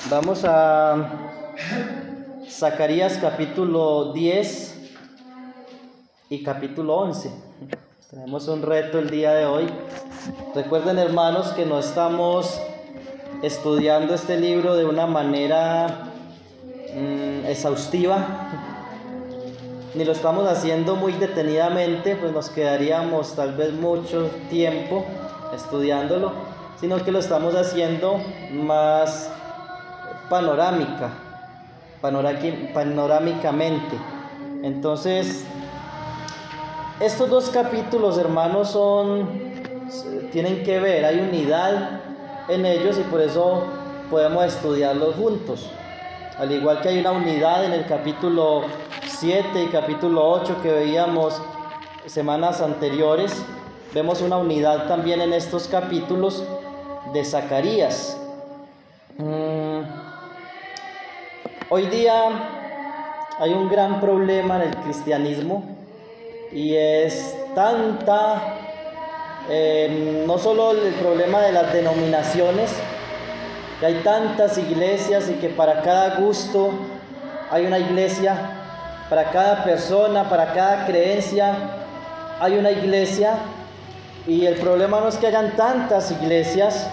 Vamos a Zacarías capítulo 10 y capítulo 11. Tenemos un reto el día de hoy. Recuerden, hermanos, que no estamos estudiando este libro de una manera exhaustiva, ni lo estamos haciendo muy detenidamente, pues nos quedaríamos tal vez mucho tiempo estudiándolo, sino que lo estamos haciendo más panorámicamente. Entonces, estos dos capítulos, hermanos, tienen que ver, hay unidad en ellos y por eso podemos estudiarlos juntos. Al igual que hay una unidad en el capítulo 7 y capítulo 8 que veíamos semanas anteriores, vemos una unidad también en estos capítulos de Zacarías. Hoy día hay un gran problema en el cristianismo y es no solo el problema de las denominaciones, que hay tantas iglesias y que para cada gusto hay una iglesia, para cada persona, para cada creencia hay una iglesia, y el problema no es que hayan tantas iglesias,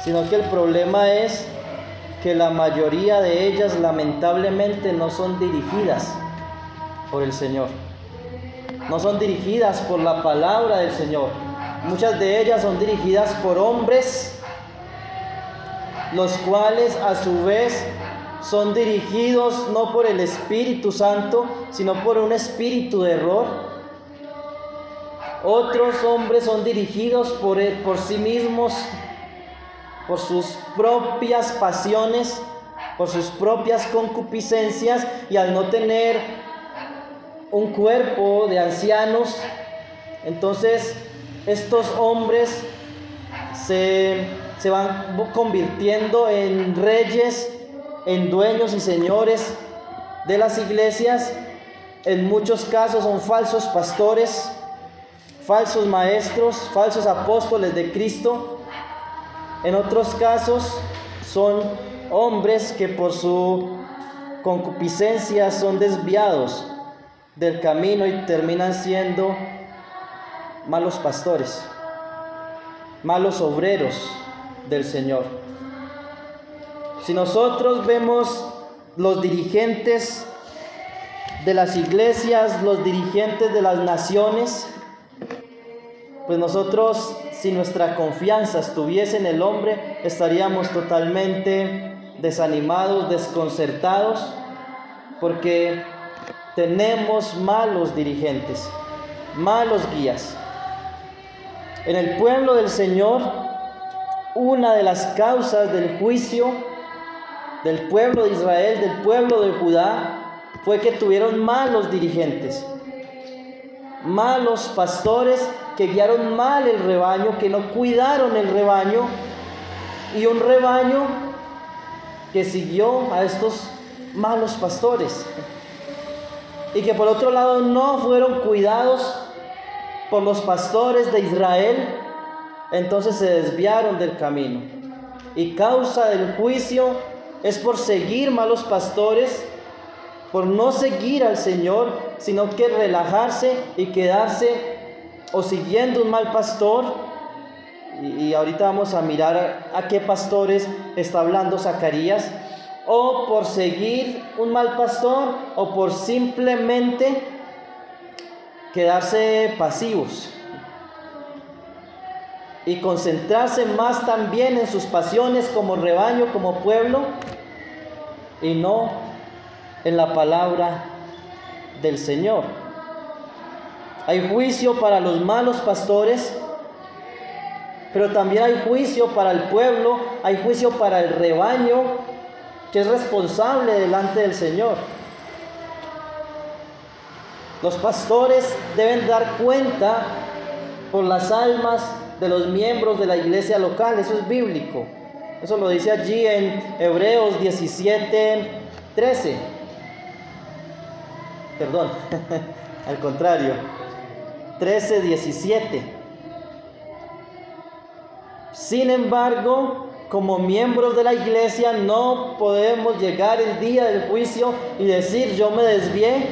sino que el problema es que la mayoría de ellas lamentablemente no son dirigidas por el Señor, no son dirigidas por la palabra del Señor. Muchas de ellas son dirigidas por hombres, los cuales a su vez son dirigidos no por el Espíritu Santo, sino por un espíritu de error. Otros hombres son dirigidos por sí mismos, por sus propias pasiones, por sus propias concupiscencias, y al no tener un cuerpo de ancianos, entonces estos hombres se van convirtiendo en reyes, en dueños y señores de las iglesias. En muchos casos son falsos pastores, falsos maestros, falsos apóstoles de Cristo. En otros casos son hombres que por su concupiscencia son desviados del camino y terminan siendo malos pastores, malos obreros del Señor. Si nosotros vemos los dirigentes de las iglesias, los dirigentes de las naciones, pues nosotros, si nuestra confianza estuviese en el hombre, estaríamos totalmente desanimados, desconcertados, porque tenemos malos dirigentes, malos guías. En el pueblo del Señor, una de las causas del juicio del pueblo de Israel, del pueblo de Judá, fue que tuvieron malos dirigentes, malos pastores que guiaron mal el rebaño, que no cuidaron el rebaño, y un rebaño que siguió a estos malos pastores, y que por otro lado no fueron cuidados por los pastores de Israel. Entonces se desviaron del camino, y causa del juicio es por seguir malos pastores, por no seguir al Señor, sino que relajarse y quedarse o siguiendo un mal pastor. Y ahorita vamos a mirar a qué pastores está hablando Zacarías. O por seguir un mal pastor, o por simplemente quedarse pasivos y concentrarse más también en sus pasiones como rebaño, como pueblo, y no en la palabra del Señor. Hay juicio para los malos pastores, pero también hay juicio para el pueblo, hay juicio para el rebaño que es responsable delante del Señor. Los pastores deben dar cuenta por las almas de los miembros de la iglesia local. Eso es bíblico. Eso lo dice allí en Hebreos 17:13. Perdón, al contrario, 13:17. Sin embargo, como miembros de la iglesia, no podemos llegar el día del juicio y decir: yo me desvié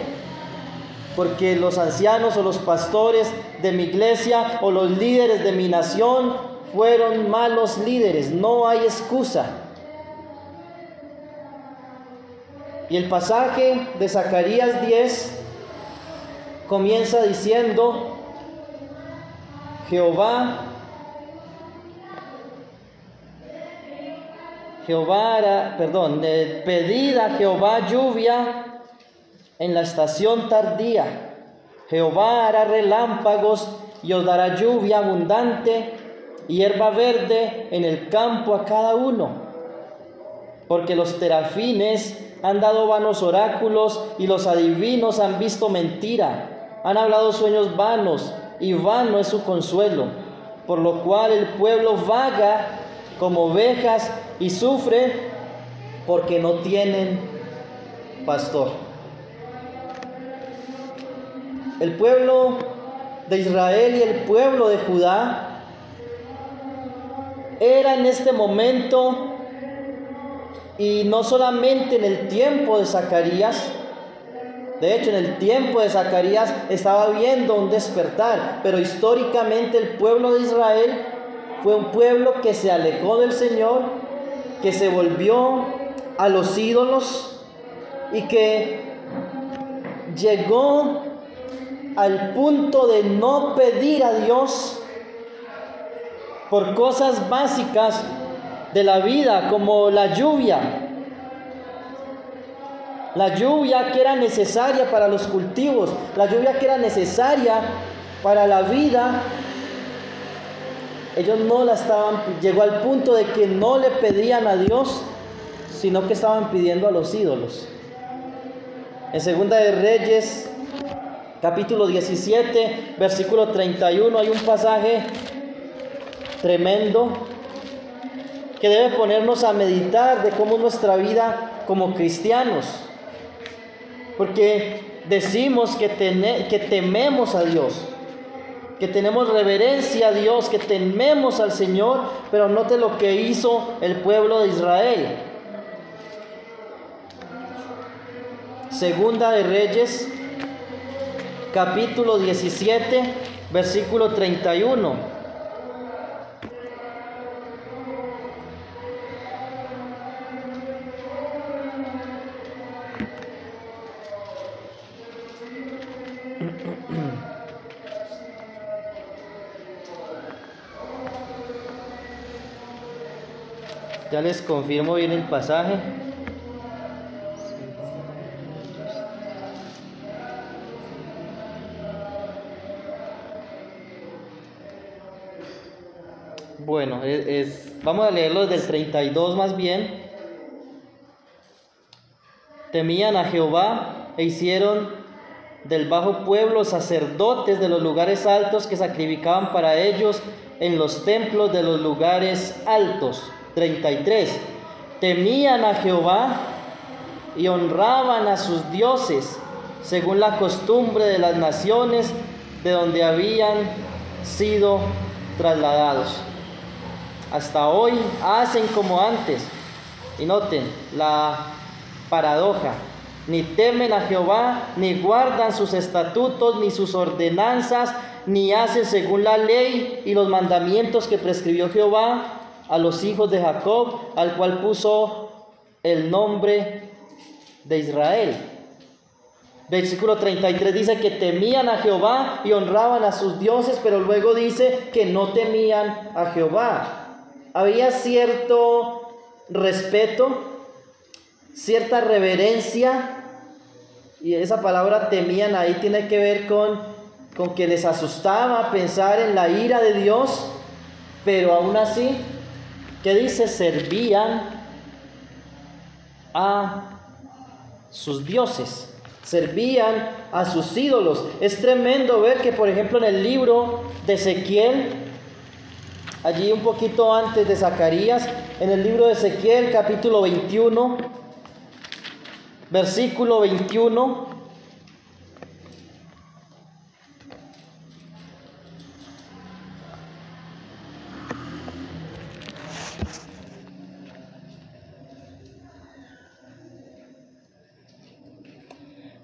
porque los ancianos o los pastores de mi iglesia o los líderes de mi nación fueron malos líderes. No hay excusa. Y el pasaje de Zacarías 10 comienza diciendo: pedid a Jehová lluvia en la estación tardía. Jehová hará relámpagos y os dará lluvia abundante y hierba verde en el campo a cada uno. Porque los terafines han dado vanos oráculos y los adivinos han visto mentira. Han hablado sueños vanos y vano es su consuelo. Por lo cual el pueblo vaga como ovejas y sufre porque no tienen pastor. El pueblo de Israel y el pueblo de Judá era en este momento, y no solamente en el tiempo de Zacarías, de hecho en el tiempo de Zacarías estaba viendo un despertar, pero históricamente el pueblo de Israel fue un pueblo que se alejó del Señor, que se volvió a los ídolos y que llegó al punto de no pedir a Dios por cosas básicas de la vida, como la lluvia que era necesaria para los cultivos, la lluvia que era necesaria para la vida. Ellos no la estaban, llegó al punto de que no le pedían a Dios, sino que estaban pidiendo a los ídolos. En Segunda de Reyes, capítulo 17, versículo 31, hay un pasaje tremendo que debe ponernos a meditar de cómo es nuestra vida como cristianos. Porque decimos que tememos a Dios, que tenemos reverencia a Dios, que tememos al Señor, pero note lo que hizo el pueblo de Israel. Segunda de Reyes, capítulo 17, versículo 31. Ya les confirmo bien el pasaje. Bueno, vamos a leerlo desde el 32 más bien. Temían a Jehová e hicieron del bajo pueblo sacerdotes de los lugares altos que sacrificaban para ellos en los templos de los lugares altos. 33. Temían a Jehová y honraban a sus dioses, según la costumbre de las naciones de donde habían sido trasladados. Hasta hoy hacen como antes. Y noten la paradoja: ni temen a Jehová, ni guardan sus estatutos, ni sus ordenanzas, ni hacen según la ley y los mandamientos que prescribió Jehová a los hijos de Jacob, al cual puso el nombre de Israel. Versículo 33 dice que temían a Jehová y honraban a sus dioses, pero luego dice que no temían a Jehová. Había cierto respeto, cierta reverencia, y esa palabra temían ahí tiene que ver con que les asustaba pensar en la ira de Dios, pero aún así, ¿qué dice? Servían a sus dioses, servían a sus ídolos. Es tremendo ver que, por ejemplo, en el libro de Ezequiel, allí un poquito antes de Zacarías, en el libro de Ezequiel, capítulo 21, versículo 21,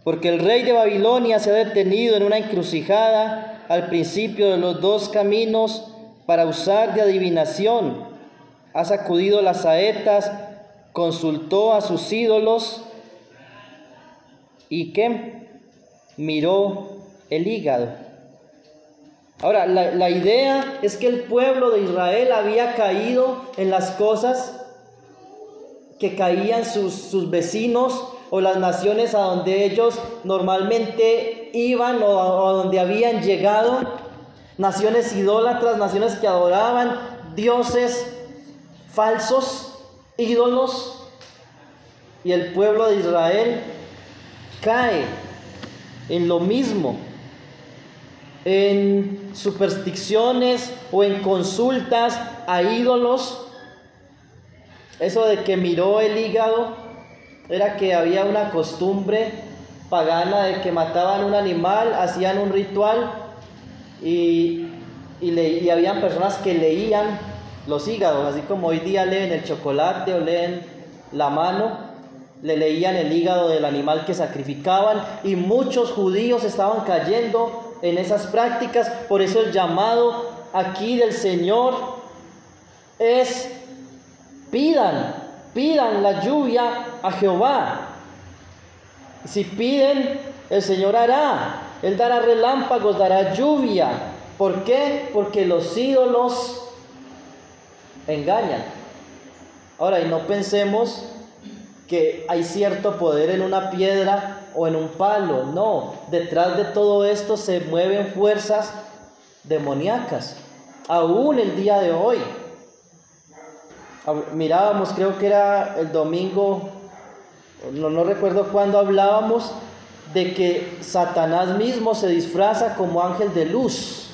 porque el rey de Babilonia se ha detenido en una encrucijada al principio de los dos caminos para usar de adivinación. Ha sacudido las saetas, consultó a sus ídolos y ¿qué? Miró el hígado. Ahora, la idea es que el pueblo de Israel había caído en las cosas que caían sus vecinos o las naciones a donde ellos normalmente iban o a donde habían llegado, naciones idólatras, naciones que adoraban dioses falsos, ídolos, y el pueblo de Israel cae en lo mismo, en supersticiones o en consultas a ídolos. Eso de que miró el hígado era que había una costumbre pagana de que mataban un animal, hacían un ritual y habían personas que leían los hígados, así como hoy día leen el chocolate o leen la mano, le leían el hígado del animal que sacrificaban, y muchos judíos estaban cayendo en esas prácticas. Por eso el llamado aquí del Señor es: pidan la lluvia a Jehová. Si piden, el Señor hará. Él dará relámpagos, dará lluvia. ¿Por qué? Porque los ídolos engañan. Ahora, y no pensemos que hay cierto poder en una piedra o en un palo. No, detrás de todo esto se mueven fuerzas demoníacas, aún el día de hoy. Mirábamos, creo que era el domingo, no recuerdo cuándo, hablábamos de que Satanás mismo se disfraza como ángel de luz.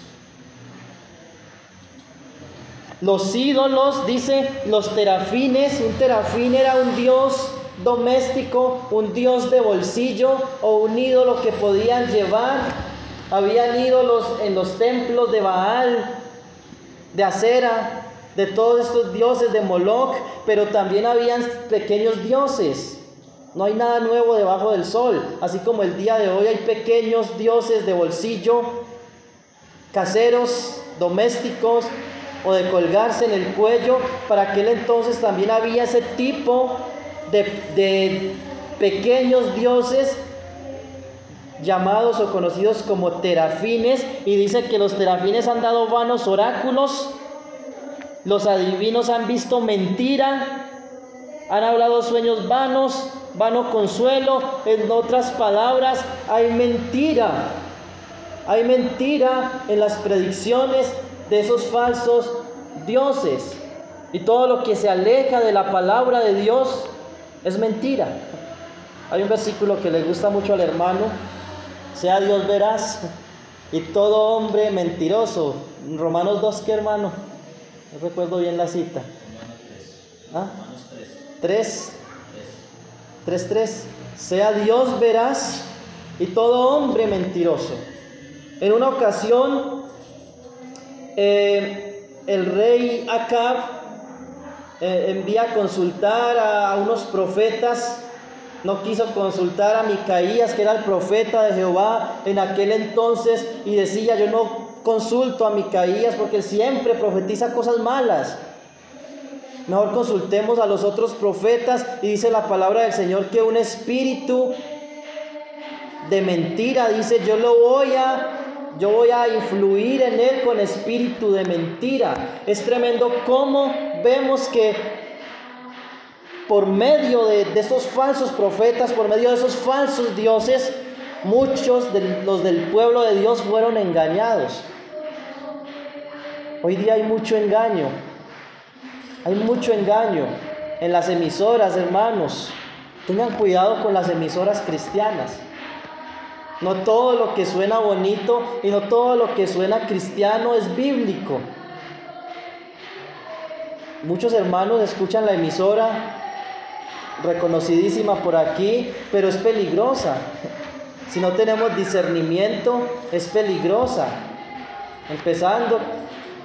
Los ídolos, dice, los terafines. Un terafín era un dios doméstico, un dios de bolsillo o un ídolo que podían llevar. Habían ídolos en los templos de Baal, de Acera, de todos estos dioses, de Moloch, pero también habían pequeños dioses. No hay nada nuevo debajo del sol. Así como el día de hoy hay pequeños dioses de bolsillo, caseros, domésticos, o de colgarse en el cuello. Para aquel entonces también había ese tipo de pequeños dioses llamados o conocidos como terafines, y dice que los terafines han dado vanos oráculos, los adivinos han visto mentira, han hablado sueños vanos, vano consuelo. En otras palabras, hay mentira en las predicciones de esos falsos dioses, y todo lo que se aleja de la palabra de Dios es mentira. Hay un versículo que le gusta mucho al hermano: sea Dios veraz y todo hombre mentiroso. Romanos 2, ¿qué, hermano? No recuerdo bien la cita. ¿Ah? 3:3. Sea Dios veraz y todo hombre mentiroso. En una ocasión, el rey Acab envía a consultar a unos profetas. No quiso consultar a Micaías, que era el profeta de Jehová en aquel entonces, y decía: yo no consulto a Micaías porque siempre profetiza cosas malas. Mejor consultemos a los otros profetas. Y dice la palabra del Señor que un espíritu de mentira, dice, yo voy a influir en él con espíritu de mentira. Es tremendo cómo vemos que por medio de esos falsos profetas, por medio de esos falsos dioses, muchos de los del pueblo de Dios fueron engañados. Hoy día hay mucho engaño. Hay mucho engaño en las emisoras, hermanos. Tengan cuidado con las emisoras cristianas. No todo lo que suena bonito y no todo lo que suena cristiano es bíblico. Muchos hermanos escuchan la emisora, reconocidísima por aquí, pero es peligrosa. Si no tenemos discernimiento, es peligrosa. Empezando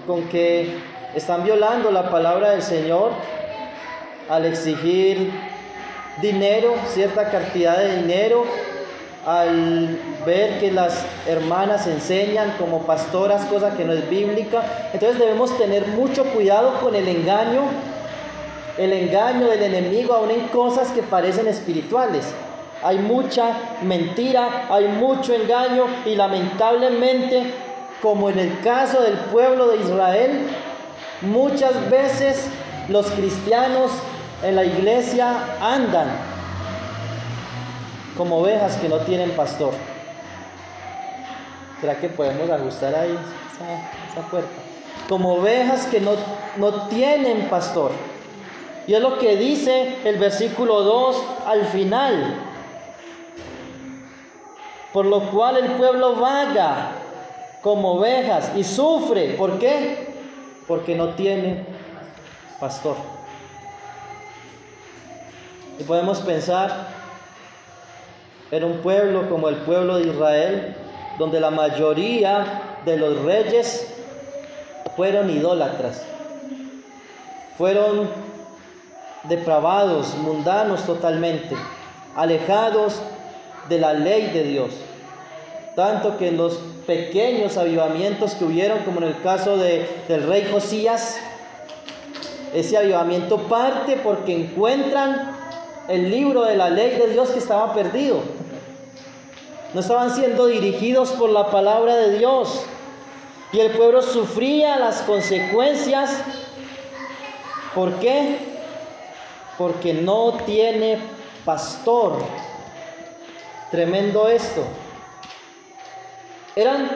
con que están violando la palabra del Señor al exigir dinero, cierta cantidad de dinero, al ver que las hermanas enseñan como pastoras, cosa que no es bíblica. Entonces debemos tener mucho cuidado con el engaño del enemigo, aún en cosas que parecen espirituales. Hay mucha mentira, hay mucho engaño, y lamentablemente, como en el caso del pueblo de Israel, muchas veces los cristianos en la iglesia andan como ovejas que no tienen pastor. ¿Será que podemos ajustar ahí esa puerta? Como ovejas que no tienen pastor. Y es lo que dice el versículo 2 al final. Por lo cual el pueblo vaga como ovejas y sufre. ¿Por qué? Porque no tiene pastor. Y podemos pensar en un pueblo como el pueblo de Israel, donde la mayoría de los reyes fueron idólatras, fueron depravados, mundanos totalmente, alejados de la ley de Dios. Tanto que en los pequeños avivamientos que hubieron, como en el caso del rey Josías, ese avivamiento parte porque encuentran el libro de la ley de Dios que estaba perdido. No estaban siendo dirigidos por la palabra de Dios, y el pueblo sufría las consecuencias. ¿Por qué? Porque no tiene pastor. Tremendo esto. Eran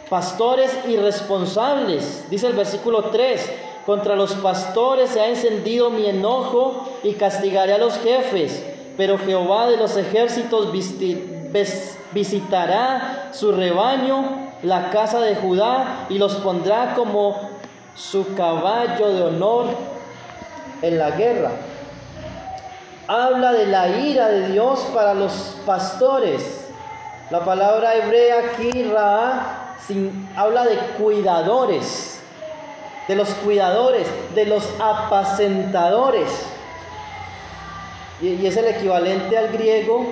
pastores irresponsables. Dice el versículo 3: contra los pastores se ha encendido mi enojo y castigaré a los jefes, pero Jehová de los ejércitos visitará su rebaño, la casa de Judá, y los pondrá como su caballo de honor en la guerra. Habla de la ira de Dios para los pastores. La palabra hebrea aquí, Raá, habla de cuidadores, de los cuidadores, de los apacentadores. Y es el equivalente al griego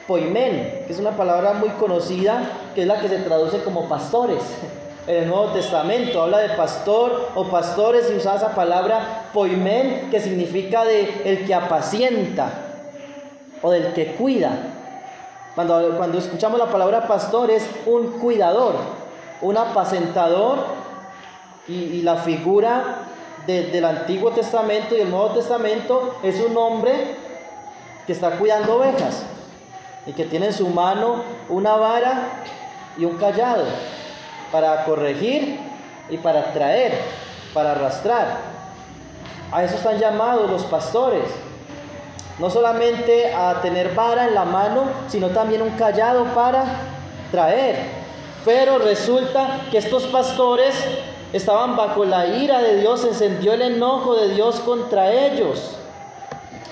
poimen, que es una palabra muy conocida, que es la que se traduce como pastores. En el Nuevo Testamento habla de pastor o pastores, y usa esa palabra poimen, que significa de el que apacienta o del que cuida. Cuando escuchamos la palabra pastor, es un cuidador, un apacentador, y la figura del Antiguo Testamento y el Nuevo Testamento es un hombre que está cuidando ovejas y que tiene en su mano una vara y un cayado para corregir y para traer, para arrastrar. A eso están llamados los pastores. No solamente a tener vara en la mano, sino también un cayado para traer. Pero resulta que estos pastores estaban bajo la ira de Dios, se encendió el enojo de Dios contra ellos.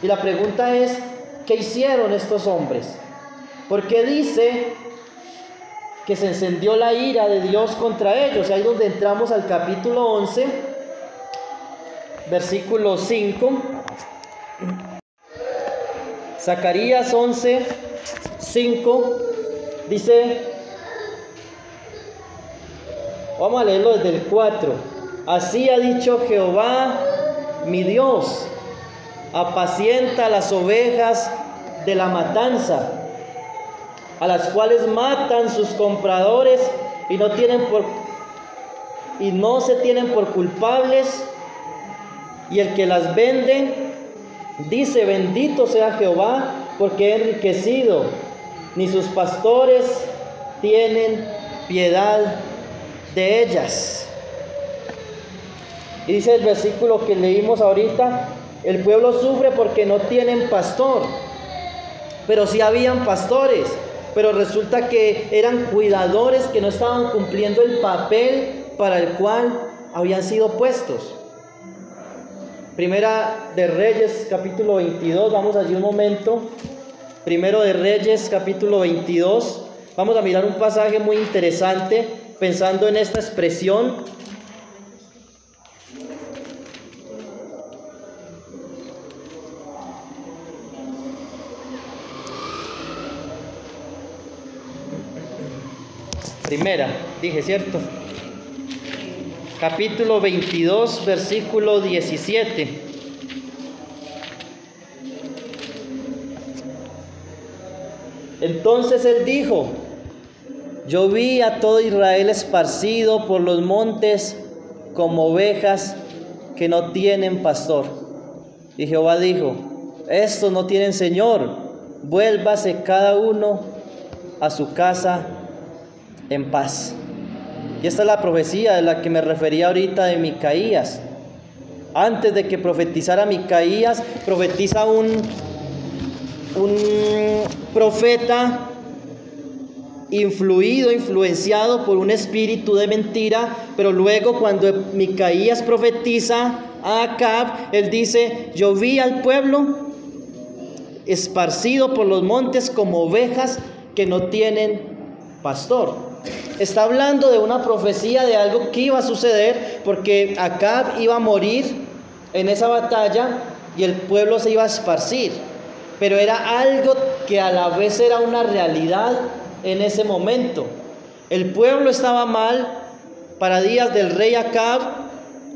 Y la pregunta es, ¿qué hicieron estos hombres? Porque dice que se encendió la ira de Dios contra ellos. Ahí donde entramos al capítulo 11, versículo 5. Zacarías 11, 5 dice, vamos a leerlo desde el 4. Así ha dicho Jehová, mi Dios, apacienta las ovejas de la matanza, a las cuales matan sus compradores y no se tienen por culpables, y el que las vende dice, bendito sea Jehová, porque he enriquecido, ni sus pastores tienen piedad de ellas. Y dice el versículo que leímos ahorita, el pueblo sufre porque no tienen pastor, pero sí habían pastores, pero resulta que eran cuidadores que no estaban cumpliendo el papel para el cual habían sido puestos. Primera de Reyes, capítulo 22, vamos allí un momento. Primero de Reyes, capítulo 22. Vamos a mirar un pasaje muy interesante, pensando en esta expresión. Primera, dije, ¿cierto? Capítulo 22, versículo 17. Entonces él dijo: yo vi a todo Israel esparcido por los montes como ovejas que no tienen pastor. Y Jehová dijo: estos no tienen señor, vuélvase cada uno a su casa en paz. Y esta es la profecía de la que me refería ahorita de Micaías. Antes de que profetizara Micaías, profetiza un profeta influenciado por un espíritu de mentira, pero luego cuando Micaías profetiza a Acab, él dice: yo vi al pueblo esparcido por los montes como ovejas que no tienen pastor. Está hablando de una profecía de algo que iba a suceder, porque Acab iba a morir en esa batalla y el pueblo se iba a esparcir. Pero era algo que a la vez era una realidad en ese momento. El pueblo estaba mal para días del rey Acab.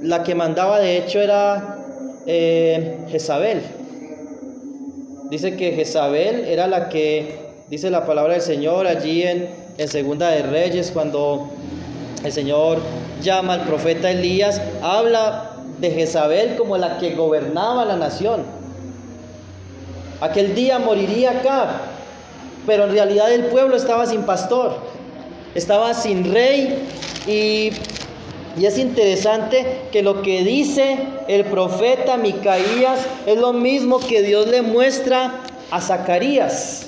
La que mandaba de hecho era Jezabel. Dice que Jezabel era la que, dice la palabra del Señor allí en Segunda de Reyes, cuando el Señor llama al profeta Elías, habla de Jezabel como la que gobernaba la nación. Aquel día moriría Acab, pero en realidad el pueblo estaba sin pastor, estaba sin rey. Y es interesante que lo que dice el profeta Micaías es lo mismo que Dios le muestra a Zacarías,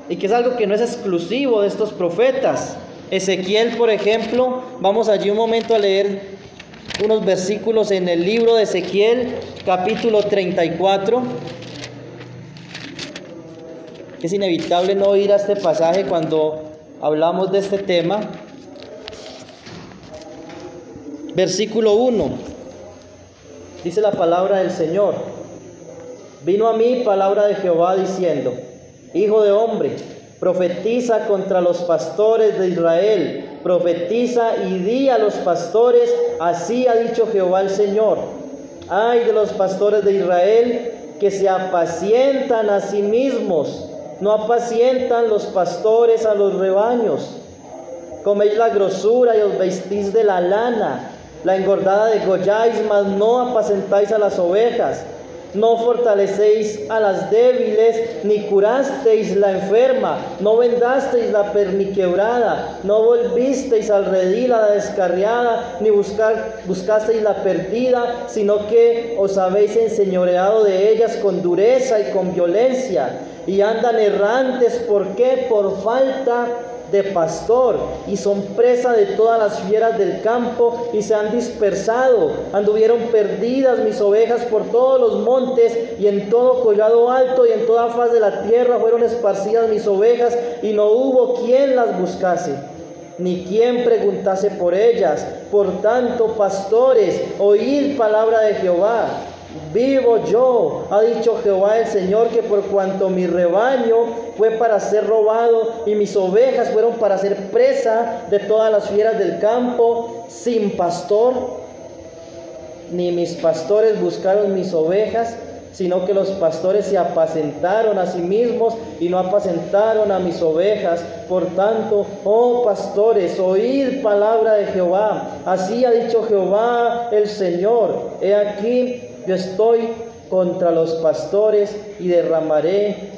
y que es algo que no es exclusivo de estos profetas. Ezequiel, por ejemplo, vamos allí un momento a leer unos versículos en el libro de Ezequiel, capítulo 34. Es inevitable no ir a este pasaje cuando hablamos de este tema. Versículo 1. Dice la palabra del Señor: vino a mí palabra de Jehová diciendo: hijo de hombre, profetiza contra los pastores de Israel, profetiza y di a los pastores: así ha dicho Jehová el Señor. Ay de los pastores de Israel, que se apacientan a sí mismos, no apacientan los pastores a los rebaños. Coméis la grosura y os vestís de la lana, la engordada degolláis, mas no apacentáis a las ovejas. No fortalecéis a las débiles, ni curasteis la enferma, no vendasteis la perniquebrada, no volvisteis al redil a la descarriada, ni buscasteis la perdida, sino que os habéis enseñoreado de ellas con dureza y con violencia, y andan errantes. ¿Por qué? Por falta de pastor, y son presa de todas las fieras del campo, y se han dispersado. Anduvieron perdidas mis ovejas por todos los montes, y en todo collado alto y en toda faz de la tierra fueron esparcidas mis ovejas, y no hubo quien las buscase, ni quien preguntase por ellas. Por tanto, pastores, oíd palabra de Jehová. Vivo yo, ha dicho Jehová el Señor, que por cuanto mi rebaño fue para ser robado y mis ovejas fueron para ser presa de todas las fieras del campo, sin pastor, ni mis pastores buscaron mis ovejas, sino que los pastores se apacentaron a sí mismos y no apacentaron a mis ovejas. Por tanto, oh pastores, oíd palabra de Jehová. Así ha dicho Jehová el Señor: he aquí, yo estoy contra los pastores y demandaré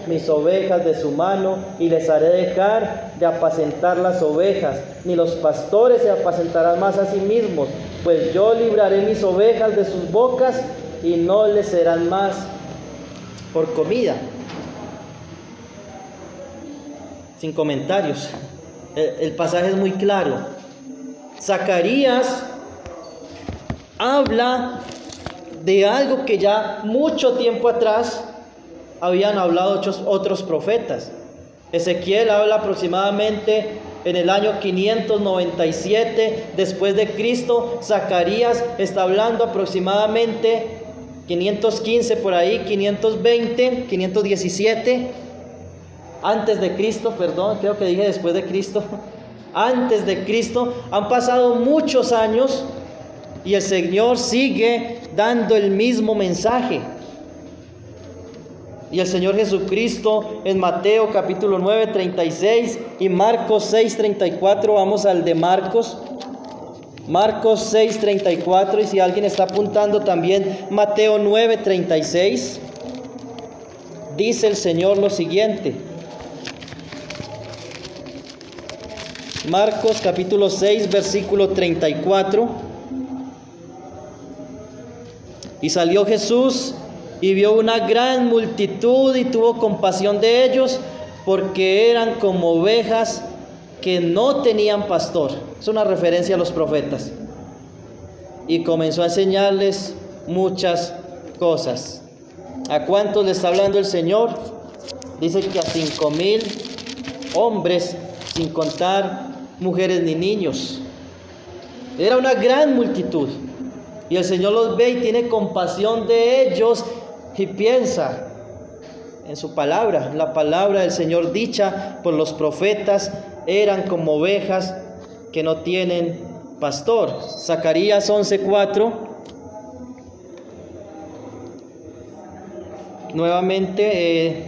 mis ovejas de su mano, y les haré dejar de apacentar las ovejas, ni los pastores se apacentarán más a sí mismos, pues yo libraré mis ovejas de sus bocas y no les serán más por comida. Sin comentarios. El pasaje es muy claro. Zacarías habla de algo que ya mucho tiempo atrás habían hablado otros profetas. Ezequiel habla aproximadamente en el año 597 después de Cristo. Zacarías está hablando aproximadamente 515 por ahí, 520, 517. antes de Cristo, perdón, creo que dije después de Cristo, antes de Cristo, han pasado muchos años y el Señor sigue dando el mismo mensaje. Y el Señor Jesucristo en Mateo capítulo 9, 36 y Marcos 6, 34, vamos al de Marcos 6, 34, y si alguien está apuntando también Mateo 9, 36, dice el Señor lo siguiente. Marcos capítulo 6, versículo 34. Y salió Jesús y vio una gran multitud y tuvo compasión de ellos, porque eran como ovejas que no tenían pastor. Es una referencia a los profetas. Y comenzó a enseñarles muchas cosas. ¿A cuántos le está hablando el Señor? Dice que a 5,000 hombres, sin contar mujeres ni niños. Era una gran multitud. Y el Señor los ve y tiene compasión de ellos y piensa en su palabra. La palabra del Señor dicha por los profetas eran como ovejas que no tienen pastor. Zacarías 11:4. Nuevamente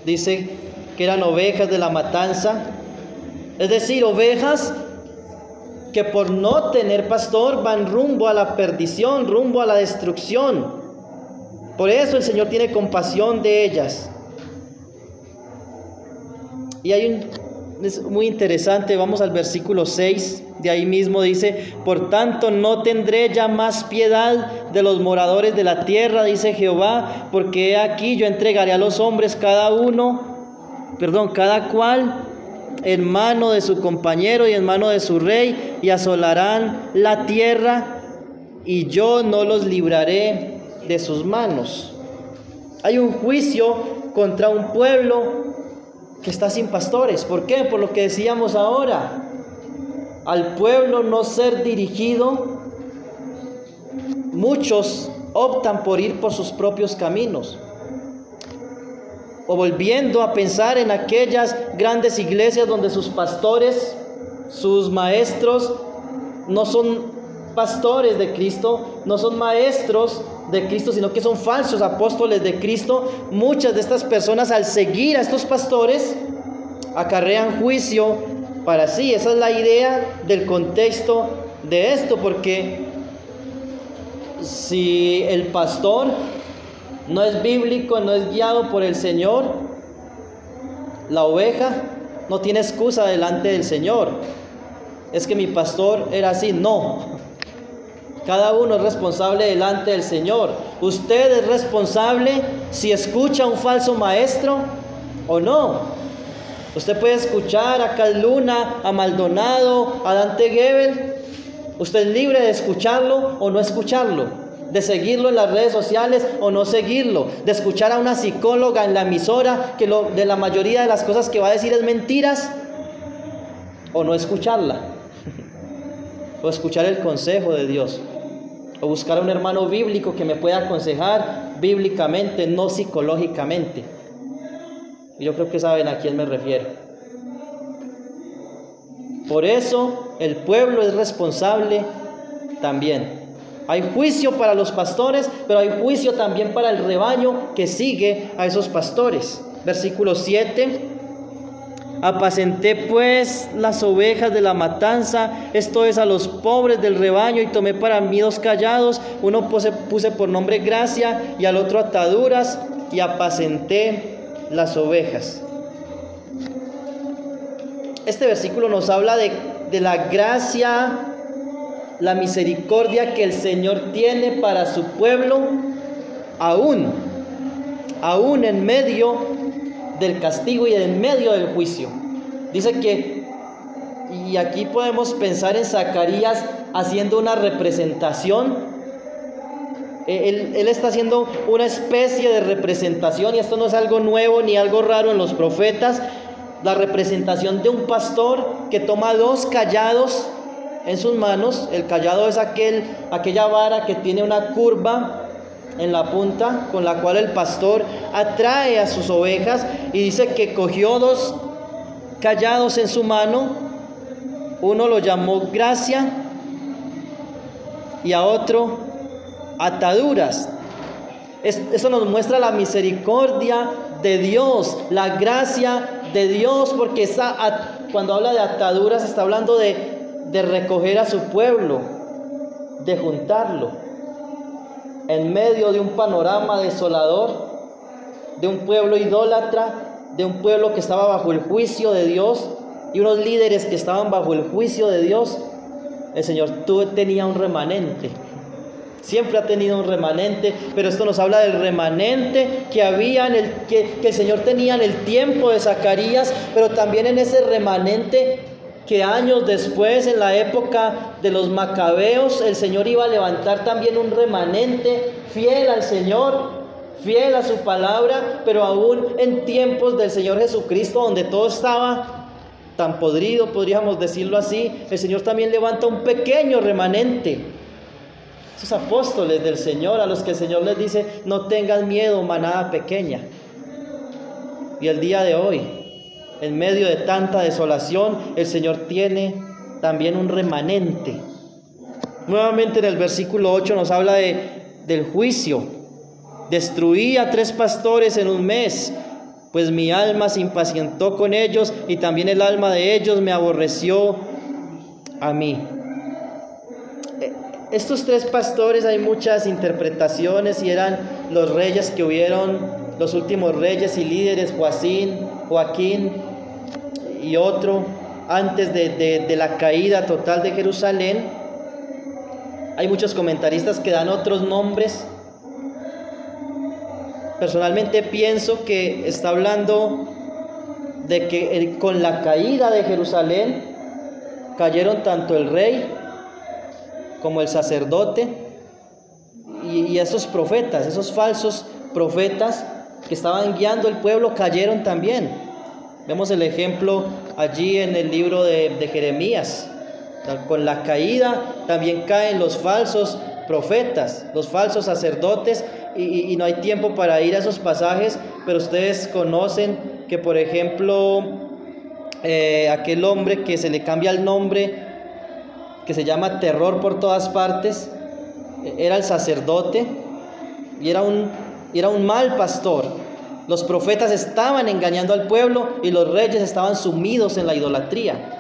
dice que eran ovejas de la matanza. Es decir, ovejas que por no tener pastor van rumbo a la perdición, rumbo a la destrucción. Por eso el Señor tiene compasión de ellas. Y es muy interesante, vamos al versículo 6, de ahí mismo dice: por tanto no tendré ya más piedad de los moradores de la tierra, dice Jehová, porque he aquí yo entregaré a los hombres cada cual en mano de su compañero y en mano de su rey, y asolarán la tierra, y yo no los libraré de sus manos. Hay un juicio contra un pueblo que está sin pastores. ¿Por qué? Por lo que decíamos ahora. Al pueblo no ser dirigido, muchos optan por ir por sus propios caminos. O volviendo a pensar en aquellas grandes iglesias donde sus pastores, sus maestros, no son pastores de Cristo, no son maestros de Cristo, sino que son falsos apóstoles de Cristo. Muchas de estas personas, al seguir a estos pastores, acarrean juicio para sí. Esa es la idea del contexto de esto, porque si el pastor no es bíblico, no es guiado por el Señor, la oveja no tiene excusa delante del Señor. Es que mi pastor era así. No. Cada uno es responsable delante del Señor. Usted es responsable si escucha a un falso maestro o no. Usted puede escuchar a Cal Luna, a Maldonado, a Dante Gebel. Usted es libre de escucharlo o no escucharlo, de seguirlo en las redes sociales o no seguirlo, de escuchar a una psicóloga en la emisora que de la mayoría de las cosas que va a decir es mentiras, o no escucharla, o escuchar el consejo de Dios, o buscar a un hermano bíblico que me pueda aconsejar bíblicamente, no psicológicamente. Y yo creo que saben a quién me refiero. Por eso el pueblo es responsable también. Hay juicio para los pastores, pero hay juicio también para el rebaño que sigue a esos pastores. Versículo 7. Apacenté pues las ovejas de la matanza, esto es, a los pobres del rebaño, y tomé para mí 2 callados, uno puse por nombre Gracia y al otro Ataduras, y apacenté las ovejas. Este versículo nos habla de la gracia, la misericordia que el Señor tiene para su pueblo, aún en medio del castigo y en medio del juicio. Dice que, y aquí podemos pensar en Zacarías haciendo una representación. Él está haciendo una especie de representación, y esto no es algo nuevo ni algo raro en los profetas. La representación de un pastor que toma 2 callados en sus manos. El callado es aquella vara que tiene una curva en la punta con la cual el pastor atrae a sus ovejas, y dice que cogió 2 callados en su mano, uno lo llamó gracia y a otro ataduras. Eso nos muestra la misericordia de Dios, la gracia de Dios, porque cuando habla de ataduras está hablando de recoger a su pueblo, de juntarlo en medio de un panorama desolador, de un pueblo idólatra, de un pueblo que estaba bajo el juicio de Dios y unos líderes que estaban bajo el juicio de Dios. El Señor tenía un remanente, siempre ha tenido un remanente, pero esto nos habla del remanente que había que el Señor tenía en el tiempo de Zacarías, pero también en ese remanente que años después, en la época de los macabeos, el Señor iba a levantar también un remanente fiel al Señor, fiel a su palabra, pero aún en tiempos del Señor Jesucristo, donde todo estaba tan podrido, podríamos decirlo así, el Señor también levanta un pequeño remanente. Esos apóstoles del Señor, a los que el Señor les dice: no tengan miedo, manada pequeña. Y el día de hoy, en medio de tanta desolación, el Señor tiene también un remanente. Nuevamente en el versículo 8 nos habla del juicio. Destruí a 3 pastores en un mes, pues mi alma se impacientó con ellos y también el alma de ellos me aborreció a mí. Estos 3 pastores, hay muchas interpretaciones, y eran los reyes que hubieron, los últimos reyes y líderes, Joaquín y otro, antes de la caída total de Jerusalén. Hay muchos comentaristas que dan otros nombres. Personalmente pienso que está hablando de que con la caída de Jerusalén cayeron tanto el rey como el sacerdote y esos profetas, esos falsos profetas que estaban guiando el pueblo, cayeron también. Vemos el ejemplo allí en el libro de Jeremías. Con la caída también caen los falsos profetas, los falsos sacerdotes, y no hay tiempo para ir a esos pasajes, pero ustedes conocen que, por ejemplo, aquel hombre que se le cambia el nombre, que se llama Terror por todas partes, era el sacerdote y era un mal pastor. Los profetas estaban engañando al pueblo y los reyes estaban sumidos en la idolatría.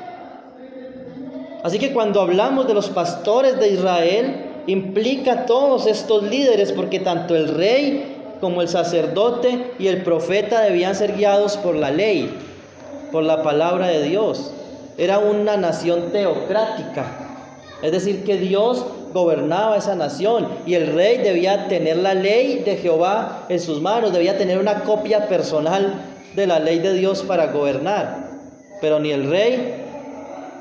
Así que cuando hablamos de los pastores de Israel, implica a todos estos líderes, porque tanto el rey como el sacerdote y el profeta debían ser guiados por la ley, por la palabra de Dios. Era una nación teocrática, es decir, que Dios gobernaba esa nación y el rey debía tener la ley de Jehová en sus manos, debía tener una copia personal de la ley de Dios para gobernar. Pero ni el rey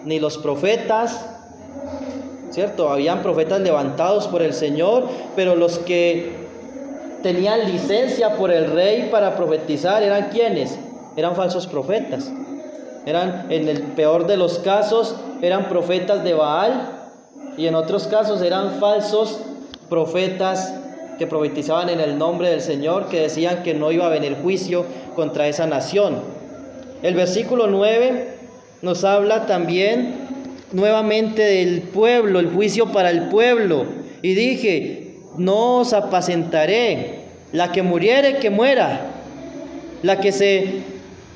ni los profetas, ¿cierto? Habían profetas levantados por el Señor, pero los que tenían licencia por el rey para profetizar, ¿eran quiénes? Eran falsos profetas. Eran, en el peor de los casos, eran profetas de Baal, y en otros casos eran falsos profetas que profetizaban en el nombre del Señor, que decían que no iba a venir juicio contra esa nación. El versículo 9 nos habla también nuevamente del pueblo, el juicio para el pueblo. Y dije: no os apacentaré, la que muriere que muera, la que se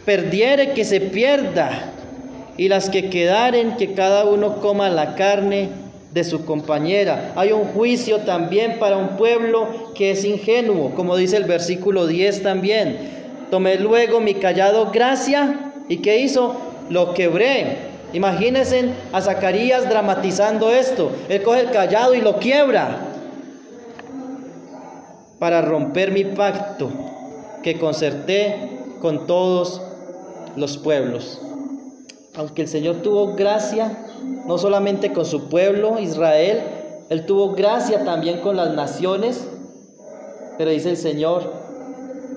perdiere que se pierda, y las que quedaren que cada uno coma la carne de su compañera. Hay un juicio también para un pueblo que es ingenuo, como dice el versículo 10 también. Tomé luego mi callado gracia, ¿y qué hizo? Lo quebré. Imagínense a Zacarías dramatizando esto. Él coge el callado y lo quiebra para romper mi pacto que concerté con todos los pueblos. Aunque el Señor tuvo gracia, no solamente con su pueblo Israel, Él tuvo gracia también con las naciones, pero dice el Señor: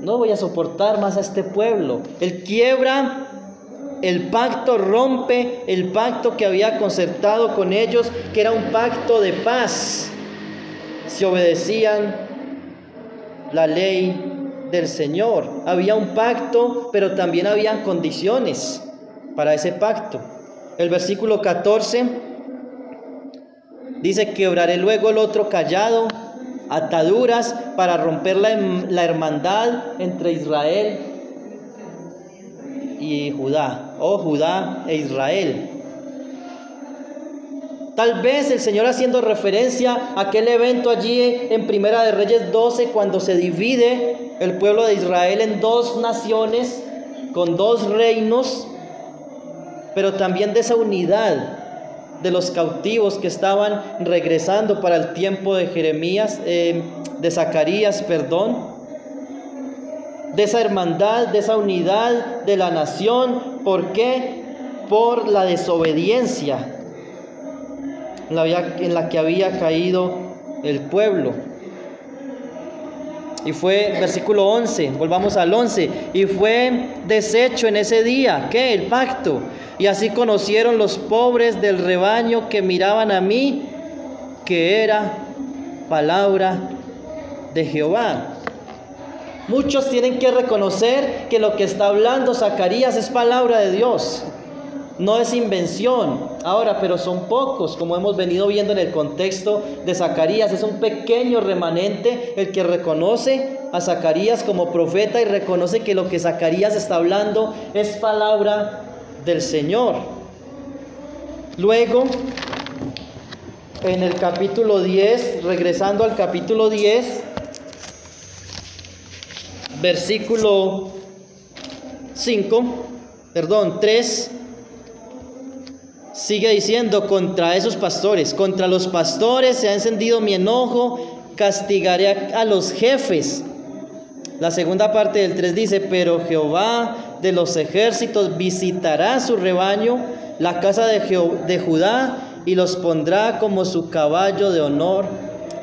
no voy a soportar más a este pueblo. Él quiebra el pacto, rompe el pacto que había concertado con ellos, que era un pacto de paz. Si obedecían la ley del Señor. Había un pacto, pero también habían condiciones para ese pacto. El versículo 14 dice: quebraré luego el otro cayado, ataduras para romper la hermandad entre Israel y Judá, o Judá e Israel. Tal vez el Señor haciendo referencia a aquel evento allí en Primera de Reyes 12, cuando se divide el pueblo de Israel en dos naciones, con dos reinos, pero también de esa unidad de los cautivos que estaban regresando para el tiempo de de Zacarías, de esa hermandad, de esa unidad de la nación. ¿Por qué? Por la desobediencia en la que había caído el pueblo. Y fue, versículo 11, volvamos al 11, y fue deshecho en ese día, ¿qué? El pacto. Y así conocieron los pobres del rebaño que miraban a mí, que era palabra de Jehová. Muchos tienen que reconocer que lo que está hablando Zacarías es palabra de Dios, no es invención. Ahora, pero son pocos, como hemos venido viendo en el contexto de Zacarías. Es un pequeño remanente el que reconoce a Zacarías como profeta y reconoce que lo que Zacarías está hablando es palabra del Señor. Luego, en el capítulo 10, regresando al capítulo 10, versículo 3, sigue diciendo: contra esos pastores, contra los pastores se ha encendido mi enojo, castigaré a los jefes. La segunda parte del 3 dice: pero Jehová de los ejércitos visitará su rebaño, la casa de Judá, y los pondrá como su caballo de honor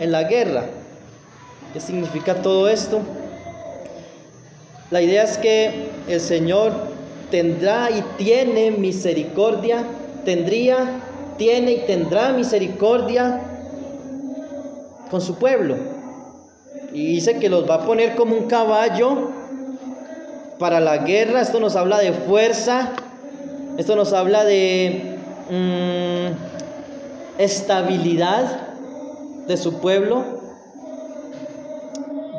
en la guerra. ¿Qué significa todo esto? La idea es que el Señor tendrá y tiene misericordia, tiene y tendrá misericordia con su pueblo. Y dice que los va a poner como un caballo para la guerra. Esto nos habla de fuerza, esto nos habla de estabilidad de su pueblo.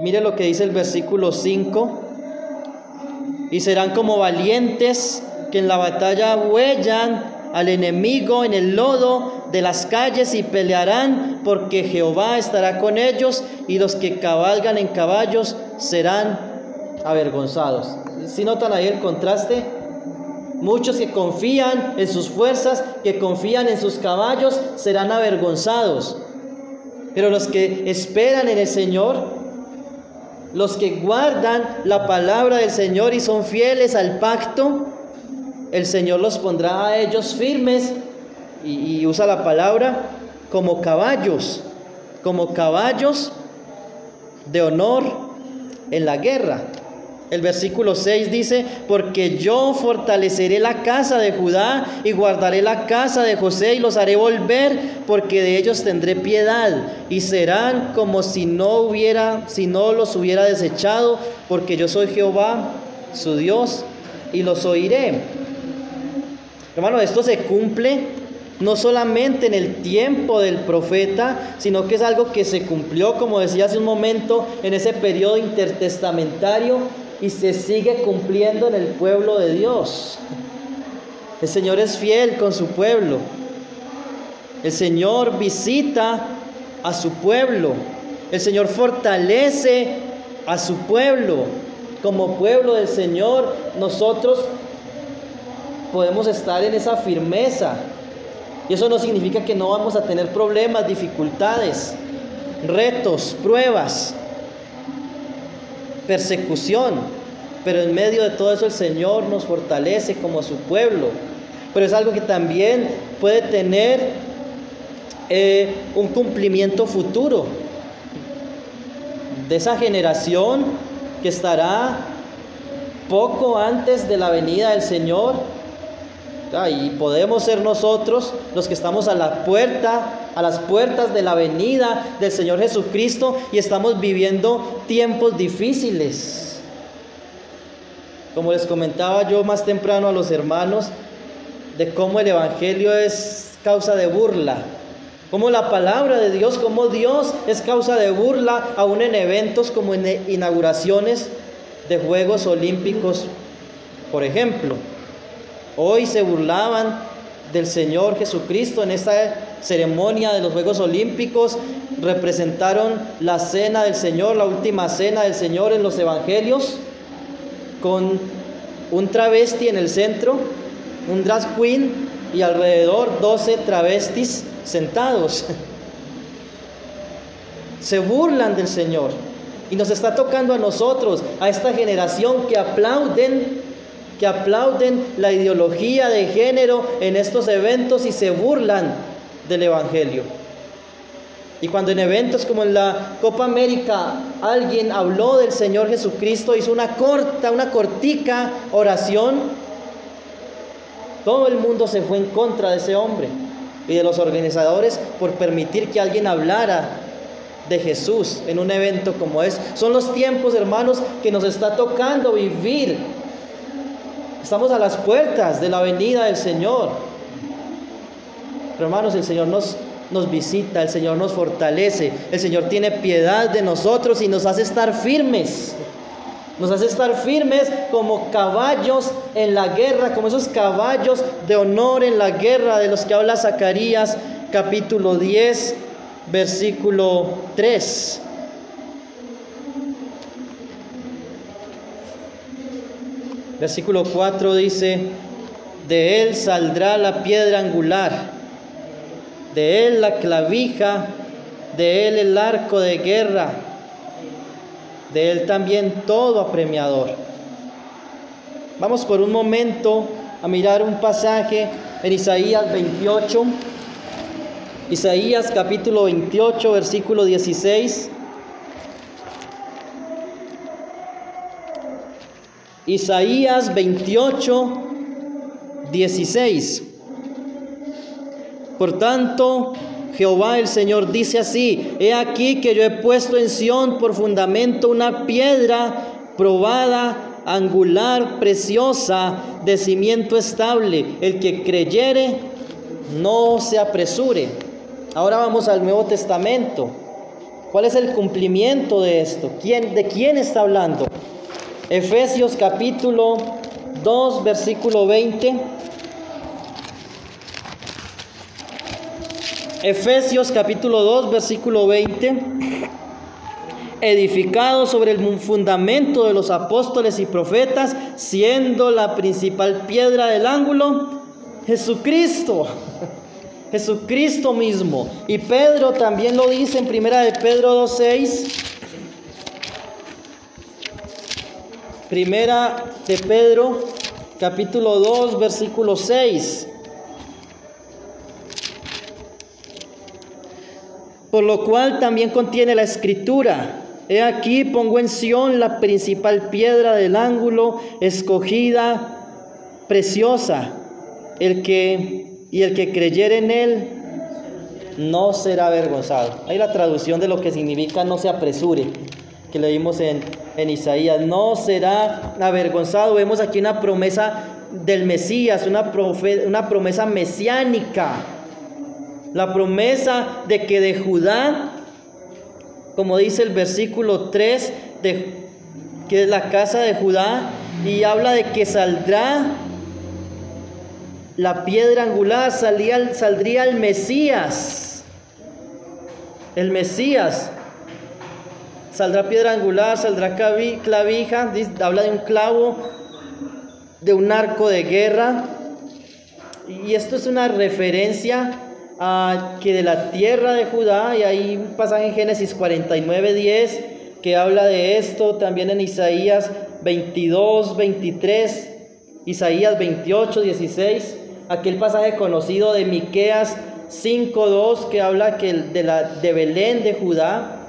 Mire lo que dice el versículo 5: y serán como valientes que en la batalla huellan al enemigo en el lodo de las calles y pelearán, porque Jehová estará con ellos, y los que cabalgan en caballos serán avergonzados. ¿Sí notan ahí el contraste? Muchos que confían en sus fuerzas, que confían en sus caballos, serán avergonzados. Pero los que esperan en el Señor, los que guardan la palabra del Señor y son fieles al pacto, el Señor los pondrá a ellos firmes, y usa la palabra como caballos de honor en la guerra. El versículo 6 dice: porque yo fortaleceré la casa de Judá y guardaré la casa de José y los haré volver, porque de ellos tendré piedad y serán como si no los hubiera desechado, porque yo soy Jehová su Dios y los oiré. Hermano, esto se cumple no solamente en el tiempo del profeta, sino que es algo que se cumplió, como decía hace un momento, en ese periodo intertestamentario, y se sigue cumpliendo en el pueblo de Dios. El Señor es fiel con su pueblo. El Señor visita a su pueblo. El Señor fortalece a su pueblo. Como pueblo del Señor, nosotros podemos estar en esa firmeza. Y eso no significa que no vamos a tener problemas, dificultades, retos, pruebas, persecución, pero en medio de todo eso el Señor nos fortalece como su pueblo. Pero es algo que también puede tener un cumplimiento futuro de esa generación que estará poco antes de la venida del Señor. Y podemos ser nosotros los que estamos a las puertas de la venida del Señor Jesucristo y estamos viviendo tiempos difíciles. Como les comentaba yo más temprano a los hermanos, de cómo el Evangelio es causa de burla, como la palabra de Dios, como Dios es causa de burla aún en eventos como en inauguraciones de Juegos Olímpicos, por ejemplo. Hoy se burlaban del Señor Jesucristo en esta ceremonia de los Juegos Olímpicos. Representaron la cena del Señor, la última cena del Señor en los evangelios, con un travesti en el centro, un drag queen y alrededor 12 travestis sentados. Se burlan del Señor y nos está tocando a nosotros, a esta generación que aplauden la ideología de género en estos eventos y se burlan del Evangelio. Y cuando en eventos como en la Copa América alguien habló del Señor Jesucristo, hizo una cortica oración, todo el mundo se fue en contra de ese hombre y de los organizadores por permitir que alguien hablara de Jesús en un evento como es. Son los tiempos, hermanos, que nos está tocando vivir. Estamos a las puertas de la venida del Señor. Pero, hermanos, el Señor nos visita, el Señor nos fortalece, el Señor tiene piedad de nosotros y nos hace estar firmes. Nos hace estar firmes como caballos en la guerra, como esos caballos de honor en la guerra de los que habla Zacarías capítulo 10, versículo 3. Versículo 4 dice: de él saldrá la piedra angular, de él la clavija, de él el arco de guerra, de él también todo apremiador. Vamos por un momento a mirar un pasaje en Isaías 28. Isaías capítulo 28, versículo 16. Isaías 28, 16. Por tanto, Jehová el Señor dice así: he aquí que yo he puesto en Sión por fundamento una piedra probada, angular, preciosa, de cimiento estable. El que creyere, no se apresure. Ahora vamos al Nuevo Testamento. ¿Cuál es el cumplimiento de esto? ¿De quién está hablando? Efesios capítulo 2, versículo 20. Efesios capítulo 2, versículo 20. Edificado sobre el fundamento de los apóstoles y profetas, siendo la principal piedra del ángulo Jesucristo. Jesucristo mismo. Y Pedro también lo dice en primera de Pedro 2:6. Primera de Pedro capítulo 2, versículo 6. Por lo cual también contiene la escritura: he aquí pongo en Sión la principal piedra del ángulo, escogida, preciosa. El que creyere en él no será avergonzado. Hay la traducción de lo que significa no se apresure, que leímos en Isaías. No será avergonzado. Vemos aquí una promesa del Mesías, una promesa mesiánica. La promesa de que de Judá, como dice el versículo 3, que es la casa de Judá, y habla de que saldrá la piedra angular, saldría el Mesías. El Mesías. Saldrá piedra angular, saldrá clavija, habla de un clavo, de un arco de guerra. Y esto es una referencia a que de la tierra de Judá, y hay un pasaje en Génesis 49:10 que habla de esto, también en Isaías 22:23, Isaías 28:16, aquel pasaje conocido de Miqueas 5:2 que habla de Belén de Judá,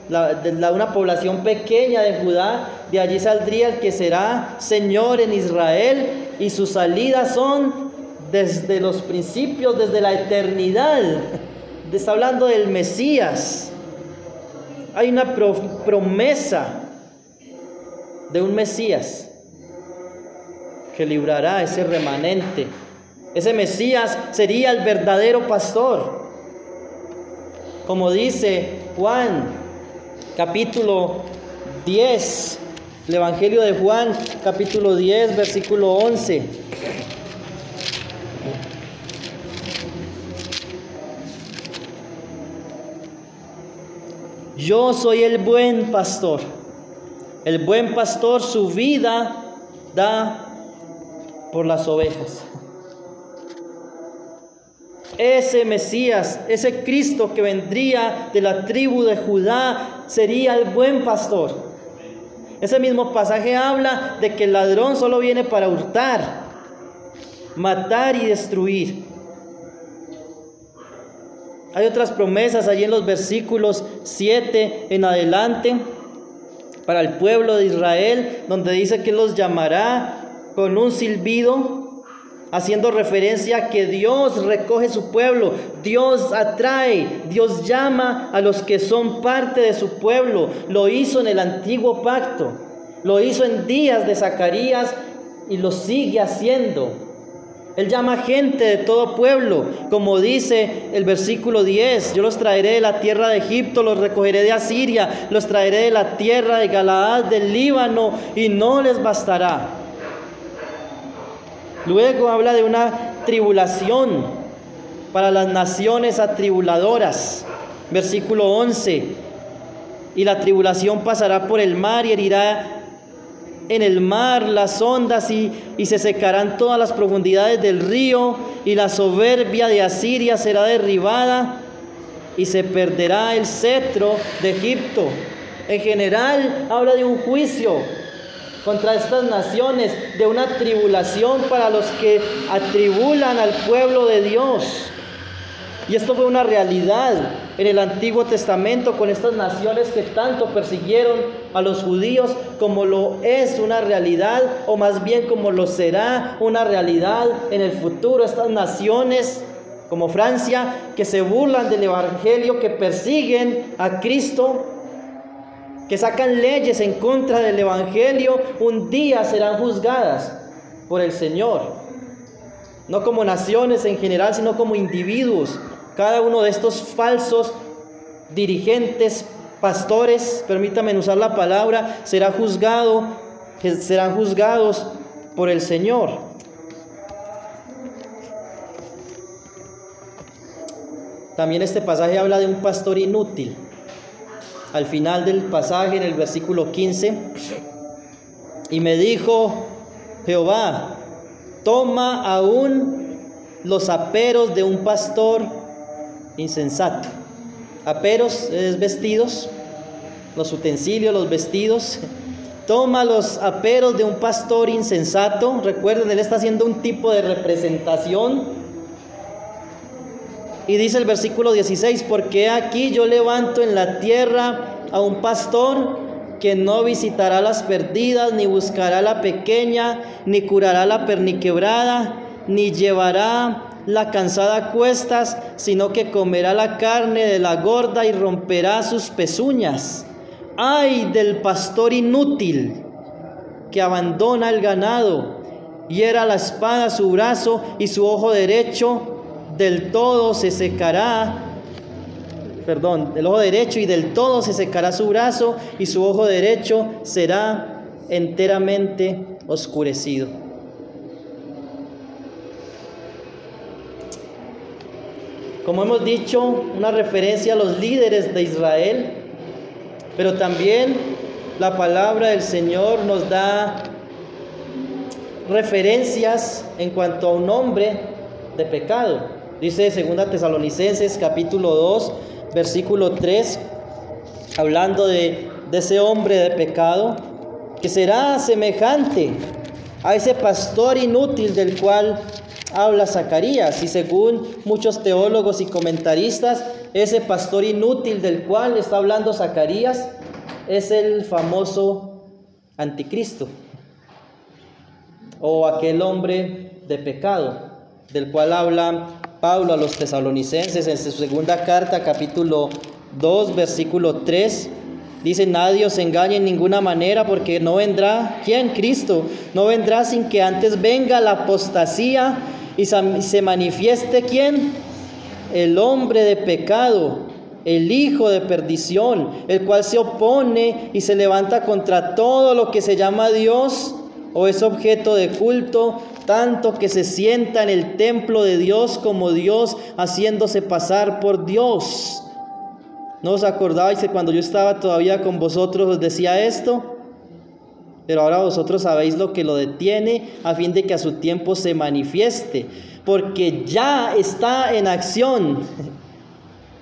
una población pequeña de Judá. De allí saldría el que será Señor en Israel, y sus salidas son desde los principios, desde la eternidad. Está hablando del Mesías. Hay una promesa de un Mesías que librará ese remanente. Ese Mesías sería el verdadero pastor. Como dice Juan, capítulo 10, el Evangelio de Juan, capítulo 10, versículo 11. Yo soy el buen pastor. El buen pastor su vida da por las ovejas. Ese Mesías, ese Cristo que vendría de la tribu de Judá, sería el buen pastor. Ese mismo pasaje habla de que el ladrón solo viene para hurtar, matar y destruir. Hay otras promesas allí en los versículos 7 en adelante para el pueblo de Israel, donde dice que los llamará con un silbido, haciendo referencia a que Dios recoge su pueblo, Dios atrae, Dios llama a los que son parte de su pueblo. Lo hizo en el antiguo pacto, lo hizo en días de Zacarías y lo sigue haciendo. Él llama gente de todo pueblo, como dice el versículo 10, yo los traeré de la tierra de Egipto, los recogeré de Asiria, los traeré de la tierra de Galaad, del Líbano, y no les bastará. Luego habla de una tribulación para las naciones atribuladoras. Versículo 11. Y la tribulación pasará por el mar y herirá en el mar las ondas y se secarán todas las profundidades del río, y la soberbia de Asiria será derribada y se perderá el cetro de Egipto. En general habla de un juicio contra estas naciones, de una tribulación para los que atribulan al pueblo de Dios. Y esto fue una realidad en el Antiguo Testamento con estas naciones que tanto persiguieron a los judíos, como lo es una realidad, o más bien como lo será una realidad en el futuro. Estas naciones como Francia, que se burlan del Evangelio, que persiguen a Cristo, que sacan leyes en contra del Evangelio, un día serán juzgadas por el Señor. No como naciones en general, sino como individuos. Cada uno de estos falsos dirigentes, pastores, permítanme usar la palabra, serán juzgados por el Señor. También este pasaje habla de un pastor inútil. Al final del pasaje, en el versículo 15, y me dijo Jehová, toma aún los aperos de un pastor insensato. Aperos es vestidos, los utensilios, los vestidos. Toma los aperos de un pastor insensato. Recuerden, él está haciendo un tipo de representación. Y dice el versículo 16, porque aquí yo levanto en la tierra a un pastor que no visitará las perdidas, ni buscará la pequeña, ni curará la perniquebrada, ni llevará la cansada a cuestas, sino que comerá la carne de la gorda y romperá sus pezuñas. ¡Ay del pastor inútil que abandona el ganado, hiera la espada su brazo y su ojo derecho del todo se secará! El ojo derecho, y del todo se secará su brazo, y su ojo derecho será enteramente oscurecido. Como hemos dicho, una referencia a los líderes de Israel, pero también la palabra del Señor nos da referencias en cuanto a un hombre de pecado. Dice 2 Tesalonicenses capítulo 2, versículo 3, hablando de ese hombre de pecado, que será semejante a ese pastor inútil del cual habla Zacarías. Y según muchos teólogos y comentaristas, ese pastor inútil del cual está hablando Zacarías es el famoso anticristo, o aquel hombre de pecado. del cual habla Pablo a los tesalonicenses en su segunda carta, capítulo 2, versículo 3. Dice: nadie os engañe en ninguna manera, porque no vendrá, ¿quién? Cristo. No vendrá sin que antes venga la apostasía y se manifieste, ¿quién? El hombre de pecado, el hijo de perdición, el cual se opone y se levanta contra todo lo que se llama Dios o es objeto de culto, tanto que se sienta en el templo de Dios como Dios, haciéndose pasar por Dios. ¿No os acordabais que cuando yo estaba todavía con vosotros os decía esto? Pero ahora vosotros sabéis lo que lo detiene, a fin de que a su tiempo se manifieste, porque ya está en acción.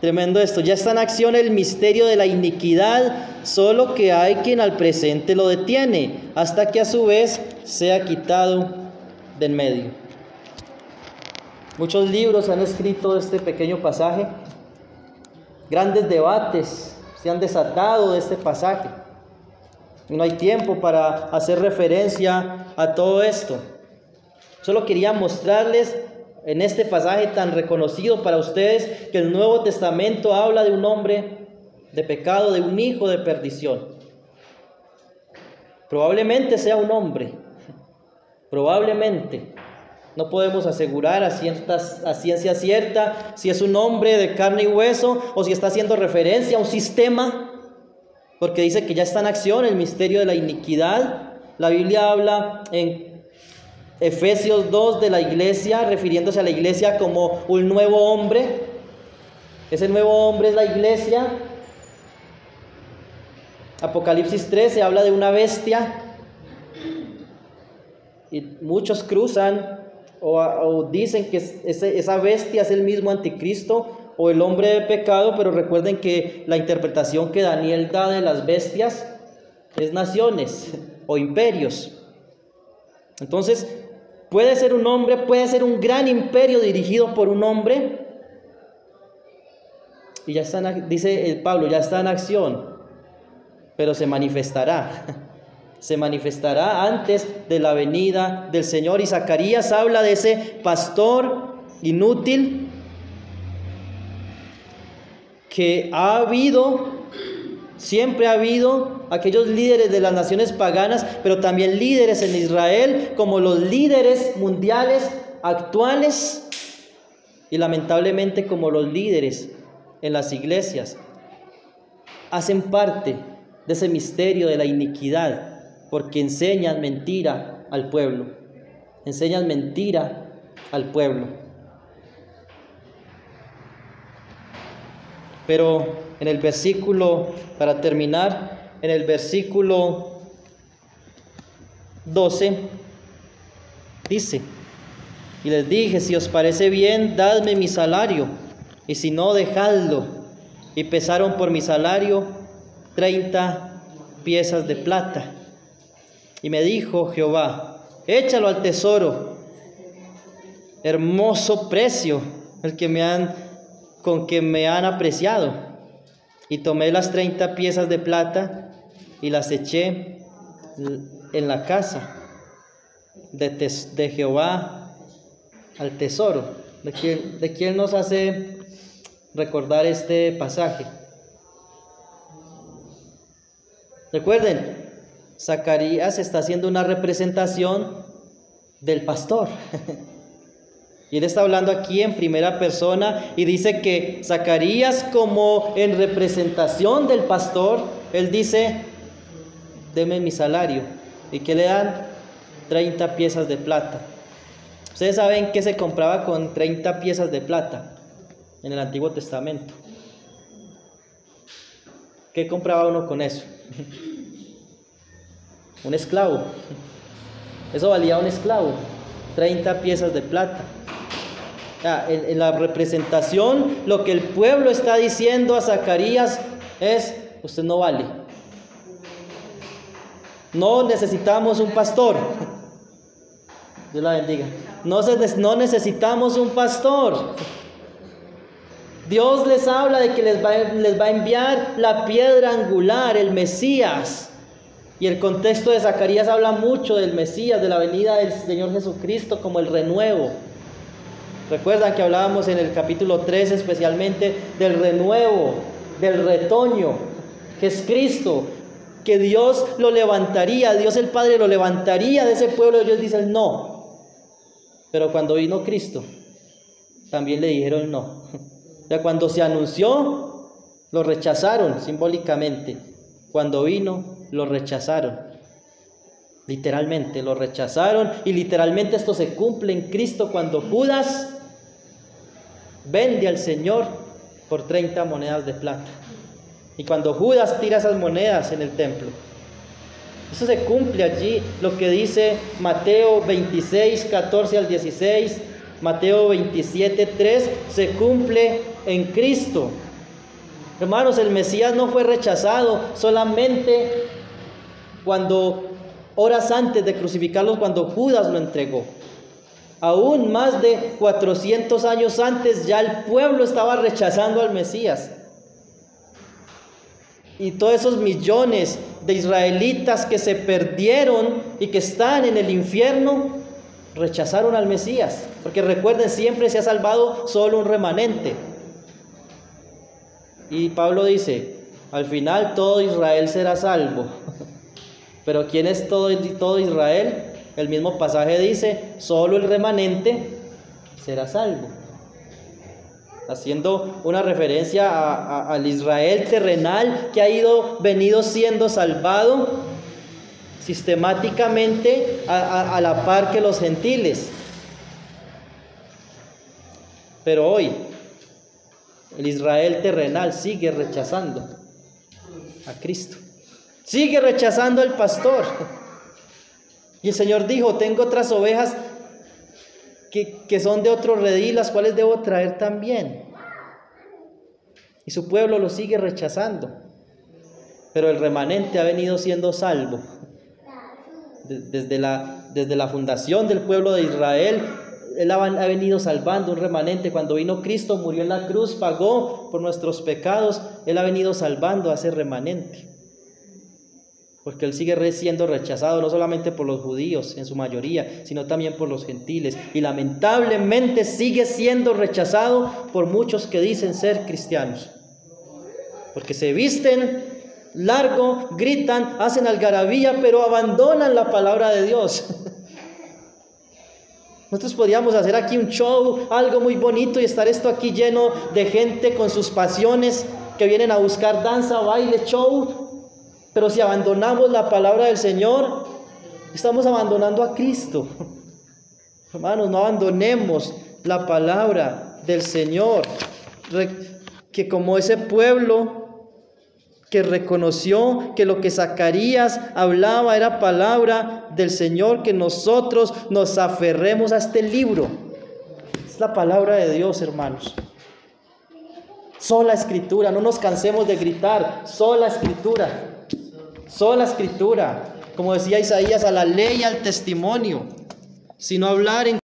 Tremendo esto, ya está en acción el misterio de la iniquidad, solo que hay quien al presente lo detiene, hasta que a su vez sea quitado de en medio. Muchos libros han escrito este pequeño pasaje. Grandes debates se han desatado de este pasaje. No hay tiempo para hacer referencia a todo esto. Solo quería mostrarles en este pasaje tan reconocido para ustedes que el Nuevo Testamento habla de un hombre de pecado, de un hijo de perdición. Probablemente sea un hombre. Probablemente. No podemos asegurar a ciencia cierta si es un hombre de carne y hueso o si está haciendo referencia a un sistema, porque dice que ya está en acción el misterio de la iniquidad. La Biblia habla en Efesios 2 de la iglesia, refiriéndose a la iglesia como un nuevo hombre. Ese nuevo hombre es la iglesia. Apocalipsis 13 habla de una bestia, y muchos cruzan o dicen que esa bestia es el mismo anticristo o el hombre de pecado, pero recuerden que la interpretación que Daniel da de las bestias es naciones o imperios. Entonces, puede ser un hombre, puede ser un gran imperio dirigido por un hombre, y ya está, dice el Pablo, ya está en acción, pero se manifestará. Se manifestará antes de la venida del Señor. Y Zacarías habla de ese pastor inútil que ha habido, siempre ha habido aquellos líderes de las naciones paganas, pero también líderes en Israel, como los líderes mundiales actuales y lamentablemente como los líderes en las iglesias. Hacen parte de ese misterio de la iniquidad, porque enseñan mentira al pueblo. Enseñan mentira al pueblo. Pero en el versículo, para terminar, en el versículo 12, dice: y les dije, si os parece bien, dadme mi salario, y si no, dejadlo. Y pesaron por mi salario 30 piezas de plata. Y me dijo Jehová: échalo al tesoro, hermoso precio con que me han apreciado. Y tomé las 30 piezas de plata y las eché en la casa de Jehová al tesoro. ¿De quién nos hace recordar este pasaje? Recuerden, Zacarías está haciendo una representación del pastor. Y él está hablando aquí en primera persona y dice que Zacarías, como en representación del pastor, él dice: deme mi salario. ¿Y qué le dan? 30 piezas de plata. Ustedes saben qué se compraba con 30 piezas de plata en el Antiguo Testamento. ¿Qué compraba uno con eso? Un esclavo. Eso valía un esclavo. 30 piezas de plata. En la representación, lo que el pueblo está diciendo a Zacarías es: usted no vale. No necesitamos un pastor. Dios la bendiga. No necesitamos un pastor. Dios les habla de que les va a enviar la piedra angular, el Mesías. Y el contexto de Zacarías habla mucho del Mesías, de la venida del Señor Jesucristo como el renuevo. Recuerdan que hablábamos en el capítulo 3 especialmente del renuevo, del retoño, que es Cristo, que Dios lo levantaría, Dios el Padre lo levantaría de ese pueblo. Ellos dicen no, pero cuando vino Cristo también le dijeron no. O sea, cuando se anunció lo rechazaron simbólicamente, cuando vino lo rechazaron, literalmente lo rechazaron, y literalmente esto se cumple en Cristo cuando Judas vende al Señor por 30 monedas de plata. Y cuando Judas tira esas monedas en el templo, eso se cumple allí, lo que dice Mateo 26, 14 al 16, Mateo 27, 3, se cumple en Cristo. Hermanos, el Mesías no fue rechazado solamente cuando, horas antes de crucificarlo, cuando Judas lo entregó. Aún más de 400 años antes ya el pueblo estaba rechazando al Mesías. Y todos esos millones de israelitas que se perdieron y que están en el infierno, rechazaron al Mesías. Porque recuerden, siempre se ha salvado solo un remanente. Y Pablo dice, al final todo Israel será salvo. Pero ¿quién es todo Israel? El mismo pasaje dice, solo el remanente será salvo. Haciendo una referencia al Israel terrenal que ha venido siendo salvado sistemáticamente a la par que los gentiles. Pero hoy el Israel terrenal sigue rechazando a Cristo, sigue rechazando al pastor. Y el Señor dijo, tengo otras ovejas que son de otro redil, las cuales debo traer también. Y su pueblo lo sigue rechazando. Pero el remanente ha venido siendo salvo. Desde la fundación del pueblo de Israel, Él ha venido salvando un remanente. Cuando vino Cristo, murió en la cruz, pagó por nuestros pecados. Él ha venido salvando a ese remanente. Porque Él sigue siendo rechazado no solamente por los judíos en su mayoría, sino también por los gentiles. Y lamentablemente sigue siendo rechazado por muchos que dicen ser cristianos. Porque se visten largo, gritan, hacen algarabía, pero abandonan la palabra de Dios. Nosotros podríamos hacer aquí un show, algo muy bonito, y estar esto aquí lleno de gente con sus pasiones que vienen a buscar danza, baile, show. Pero si abandonamos la palabra del Señor, estamos abandonando a Cristo. Hermanos, no abandonemos la palabra del Señor. Que como ese pueblo que reconoció que lo que Zacarías hablaba era palabra del Señor, que nosotros nos aferremos a este libro. Es la palabra de Dios, hermanos. Sola Escritura, no nos cansemos de gritar, sola Escritura. Sola Escritura, como decía Isaías, a la ley y al testimonio, sino hablar en